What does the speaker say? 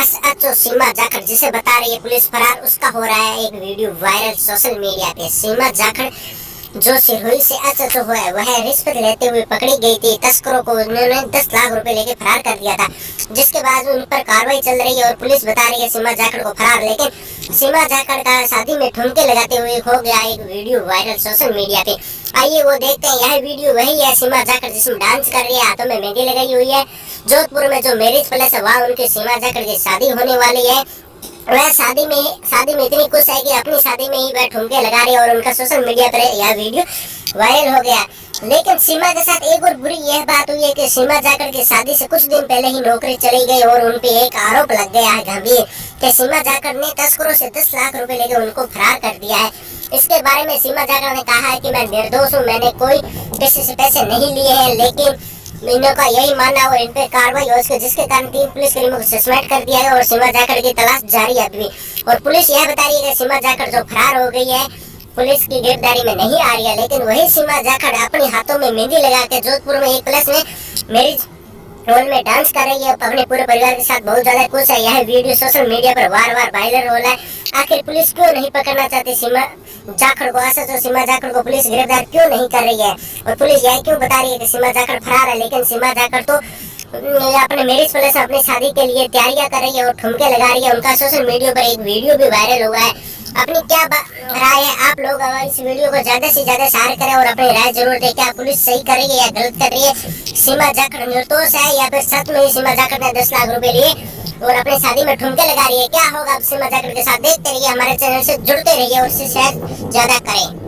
SHO सीमा जाखड़ जिसे बता रही है पुलिस फरार, उसका हो रहा है एक वीडियो वायरल सोशल मीडिया पे। सीमा जाखड़ जो सिरोही से एसएचओ हुआ है वह रिश्वत लेते हुए पकड़ी गई थी। तस्करों को उन्होंने 10 लाख रुपए लेके फरार कर दिया था, जिसके बाद उन पर कार्रवाई चल रही है और पुलिस बता रही है सीमा जाखड़ को फरार। लेकिन सीमा जाखड़ का शादी में ठुमके लगाते हुए हो गया एक वीडियो वायरल सोशल मीडिया पे। आइए वो देखते हैं। यह वीडियो वही है सीमा जाखड़ जिसमें डांस कर रही है, हाथों में मेहंदी लगाई हुई है। जोधपुर में जो मैरिज पैलेस है वहाँ उनकी सीमा जाखड़ की शादी होने वाली है। वह शादी में इतनी खुश है कि अपनी शादी में ही वह ठुमके लगा रही है और उनका सोशल मीडिया पर यह वीडियो वायरल हो गया। लेकिन सीमा के साथ एक और बुरी यह बात हुई है कि सीमा जाखड़ की शादी से कुछ दिन पहले ही नौकरी चली गई और उन पे एक आरोप लग गया है गंभीर कि सीमा जाखड़ ने तस्करों से 10 लाख रुपए लेकर उनको फरार कर दिया है। इसके बारे में सीमा जाखड़ ने कहा है कि मैं निर्दोष हूँ, मैंने कोई किसी से पैसे नहीं लिए हैं। लेकिन इनका यही मानना और इन पे कार्रवाई हो सके, जिसके कारण 3 पुलिसकर्मियों को सस्पेंड कर दिया है और सीमा जाखड़ की तलाश जारी है अभी भी। और पुलिस यह बता रही है कि सीमा जाखड़ जो फरार हो गई है पुलिस की गिरफ्तारी में नहीं आ रही है। लेकिन वही सीमा जाखड़ अपने हाथों में मेहंदी लगा के जोधपुर में एक प्लेस में मैरिज हॉल में डांस कर रही है अपने पूरे परिवार के साथ, बहुत ज्यादा खुश है। यह वीडियो सोशल मीडिया पर बार-बार वायरल हो रहा है। आखिर पुलिस क्यों नहीं पकड़ना चाहती सीमा जाखड़ को? ऐसा तो सीमा जाखड़ को पुलिस गिरफ्तार क्यों नहीं कर रही है? और पुलिस यह क्यों बता रही है कि सीमा जाखड़ फरार है? लेकिन सीमा जाखड़ तो अपने मैरिज पैलेस में अपनी शादी के लिए तैयारियां कर रही है और ठुमके लगा रही है। उनका सोशल मीडिया पर एक वीडियो भी वायरल हुआ है। अपनी क्या राय है? आप लोग इस वीडियो को ज्यादा से ज्यादा शेयर करें और अपनी राय जरूर दें। क्या पुलिस सही कर रही है या गलत कर रही है? सीमा जाखड़ निर्दोष है या फिर सच में सीमा जाखड़ ने 10 लाख रुपए लिए और अपनी शादी में ठुमके लगा रही है? क्या होगा अब सीमा जाखड़ के साथ? देखते रहिए, हमारे चैनल से जुड़ते रहिए और इससे शेयर ज्यादा करें।